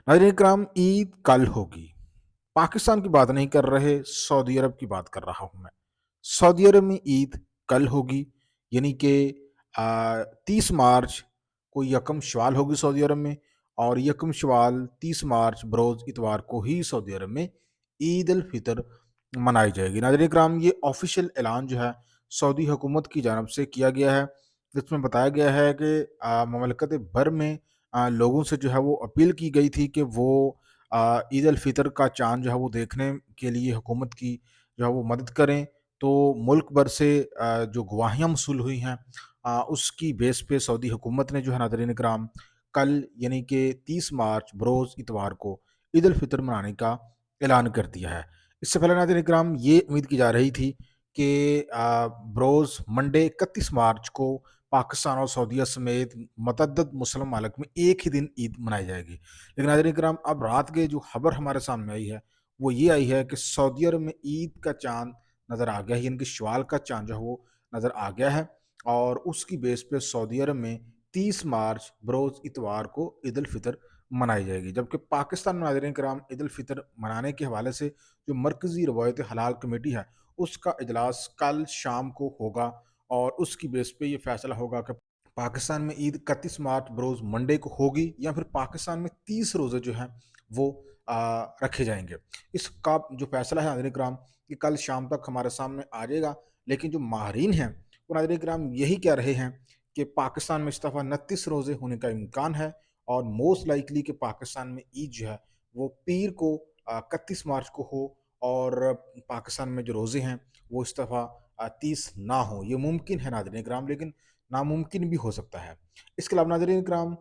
नाज़रीन इकराम, ईद कल होगी। पाकिस्तान की बात नहीं कर रहे, सऊदी अरब की बात कर रहा हूँ मैं। सऊदी अरब में ईद कल होगी, यानी कि 30 मार्च को यकम शवाल होगी सऊदी अरब में, और यकम शवाल 30 मार्च बरोज़ इतवार को ही सऊदी अरब में ईद उल फितर मनाई जाएगी। नाज़रीन इकराम, ये ऑफ़िशियल ऐलान जो है सऊदी हुकूमत की जानब से किया गया है, जिसमें बताया गया है कि ममलकत भर में लोगों से जो है वो अपील की गई थी कि वो ईद उल फितर का चाँद जो है वो देखने के लिए हुकूमत की जो है वो मदद करें। तो मुल्क भर से जो गवाहियाँ मौसूल हुई हैं, उसकी बेस पे सऊदी हुकूमत ने जो है नाज़रीन इकराम कल यानी कि 30 मार्च बरोज़ इतवार को ईद उल फितर मनाने का ऐलान कर दिया है। इससे पहले नाज़रीन इकराम ये उम्मीद की जा रही थी कि बरोज़ मंडे 31 मार्च को पाकिस्तान और सऊदीया समेत मतअद्दद मुस्लिम मालिक में एक ही दिन ईद मनाई जाएगी। लेकिन नाज़रीन इकराम, अब रात के जो खबर हमारे सामने आई है, वो ये आई है कि सऊदी अरब में ईद का चाँद नज़र आ गया है, यानी कि शवाल का चाँद जो है वो नज़र आ गया है, और उसकी बेस पे सऊदी अरब में 30 मार्च बरोज़ इतवार को ईद उल फितर मनाई जाएगी। जबकि पाकिस्तान में नाज़रीन किराम ईद उल फितर मनाने के हवाले से जो मरकज़ी रवायत हलाल कमेटी है, उसका इजलास कल शाम को होगा, और उसकी बेस पे ये फैसला होगा कि पाकिस्तान में ईद 31 मार्च बरोज़ मंडे को होगी, या फिर पाकिस्तान में 30 रोज़े जो हैं वो रखे जाएँगे। इसका जो फैसला है नाज़रीन किराम, ये कल शाम तक हमारे सामने आ जाएगा। लेकिन जो माहरीन हैं, वो नाज़रीन किराम यही कह रहे हैं कि पाकिस्तान में इस दफ़ा 29 रोज़े होने का इम्कान है, और मोस्ट लाइकली कि पाकिस्तान में ईद जो है वो पीर को 31 मार्च को हो, और पाकिस्तान में जो रोज़े हैं वो इस दफ़ा 30 ना हो। ये मुमकिन है नाज़रीन इकराम, लेकिन नामुमकिन भी हो सकता है। इसके अलावा नाज़रीन इकराम,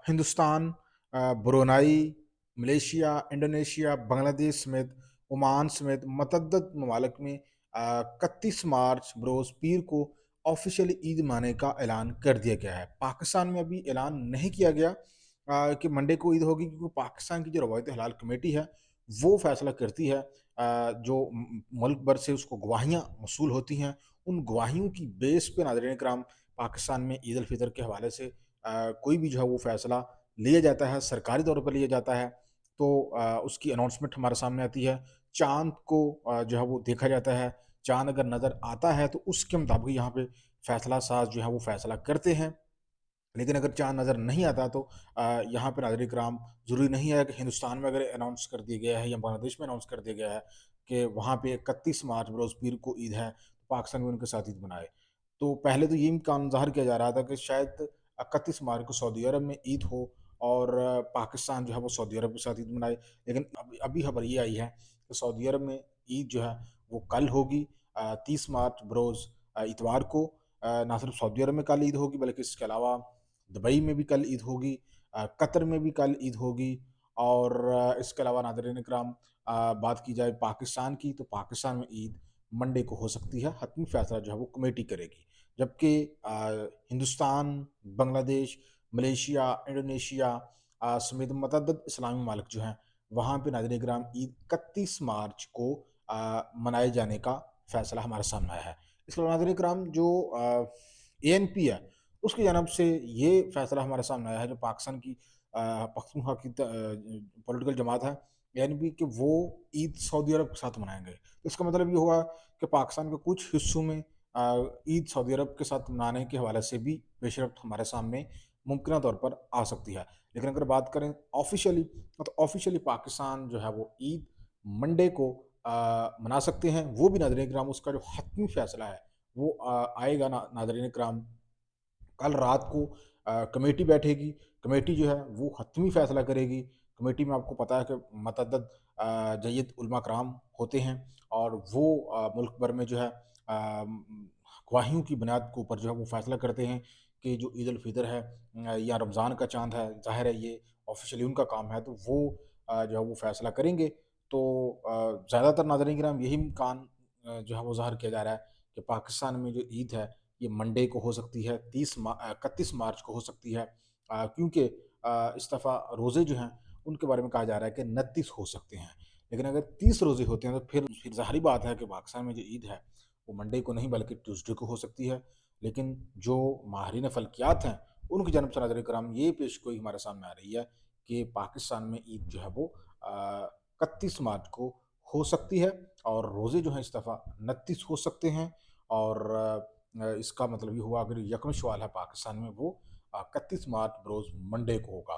Hindustan, Brunei, Malaysia, Indonesia, Bangladesh समेत ओमान समेत मतअद्दद ममालिक में 31 मार्च बरोज़ पीर को ऑफ़िशियली ईद मनाने का ऐलान कर दिया गया है। पाकिस्तान में अभी ऐलान नहीं किया गया कि मंडे को ईद होगी, क्योंकि पाकिस्तान की जो रवायत हलाल कमेटी है, वो फ़ैसला करती है। जो मुल्क भर से उसको गवाहियाँ मौसूल होती हैं, उन गवाहियों की बेस पे नाज़रीन इकराम पाकिस्तान में ईद उल फितर के हवाले से कोई भी जो है वो फ़ैसला लिया जाता है, सरकारी तौर पर लिया जाता है। तो उसकी अनाउंसमेंट हमारे सामने आती है। चाँद को जो है वो देखा जाता है। चाँद अगर नज़र आता है तो उसके मुताबिक यहाँ पे फ़ैसला साज़ जो है वो फ़ैसला करते हैं। लेकिन अगर चाँद नज़र नहीं आता तो यहाँ पे नाज़रीन किराम, ज़रूरी नहीं है कि हिंदुस्तान में अगर अनाउंस कर दिया गया है या बांग्लादेश में अनाउंस कर दिया गया है कि वहाँ पे 31 मार्च बरोज़ पीर को ईद है, तो पाकिस्तान भी उनके साथ ईद मनाए। तो पहले तो ये इम्कान ज़ाहिर किया जा रहा था कि शायद 31 मार्च को सऊदी अरब में ईद हो, और पाकिस्तान जो है वो सऊदी अरब के साथ ईद मनाए। लेकिन अभी अभी खबर ये आई है कि सऊदी अरब में ईद जो है वो कल होगी, 30 मार्च बरोज़ इतवार को। ना सिर्फ सऊदी अरब में कल ईद होगी, बल्कि इसके अलावा दुबई में भी कल ईद होगी, कतर में भी कल ईद होगी, और इसके अलावा नाज़रीन इकराम, बात की जाए पाकिस्तान की, तो पाकिस्तान में ईद मंडे को हो सकती है। हतमी फैसला जो है वो कमेटी करेगी। जबकि हिंदुस्तान, बांग्लादेश, मलेशिया, इंडोनेशिया समेत मतअद्दद इस्लामी ममालिक जो हैं, वहाँ पे नाज़रीन इकराम ईद 31 मार्च को मनाए जाने का फैसला हमारे सामने आया है। इसके अलावा नाज़रीन इकराम, जो एएनपी है, उसकी जानब से ये फैसला हमारे सामने आया है, जो पाकिस्तान की पख्तूनख्वा की पॉलिटिकल जमात है, एएनपी, कि वो ईद सऊदी अरब के साथ मनाएँगे। तो इसका मतलब ये हुआ कि पाकिस्तान के कुछ हिस्सों में ईद सऊदी अरब के साथ मनाने के हवाले से भी बेशर्त हमारे सामने मुमकिना तौर पर आ सकती है। लेकिन अगर बात करें ऑफ़िशियली, तो ऑफ़िशियली पाकिस्तान जो है वो ईद मंडे को मना सकते हैं। वो भी नाज़रीन इकराम, उसका जो हतमी फ़ैसला है वो आएगा नाज़रीन इकराम कल रात को। कमेटी बैठेगी, कमेटी जो है वो हतमी फ़ैसला करेगी। कमेटी में आपको पता है कि मतअद्दद जय्यद उलमा कराम होते हैं, और वो मुल्क भर में जो है गवाहियों की बुनियाद के ऊपर जो है वो फ़ैसला करते हैं कि जो ईद उल फितर है या रमज़ान का चाँद है, ज़ाहिर है ये ऑफ़िशियली उनका काम है, तो वो जो है वो फ़ैसला करेंगे। तो ज़्यादातर नाज़रीन किराम, यही इम्कान जो है वो ज़ाहिर किया जा रहा है कि पाकिस्तान में जो ईद है ये मंडे को हो सकती है, 31 मार्च को हो सकती है, क्योंकि इस दफ़ा रोज़े जो हैं उनके बारे में कहा जा रहा है कि 29 हो सकते हैं। लेकिन अगर 30 रोज़े होते हैं तो फिर ज़ाहिर बात है कि पाकिस्तान में जो ईद है वो मंडे को नहीं बल्कि ट्यूसडे को हो सकती है। लेकिन जो माहिरीन फ़ल्कियात हैं, उनकी जानब से नाज़रीन कराम ये पेशगोई हमारे सामने आ रही है کہ پاکستان میں عید جو ہے وہ 31 مارچ کو ہو سکتی ہے، اور روزے جو ہیں اس دفعہ 29 ہو سکتے ہیں، اور اس کا مطلب یہ ہوا اگر یکم شوال ہے پاکستان میں وہ 31 مارچ بروز منڈے کو ہوگا۔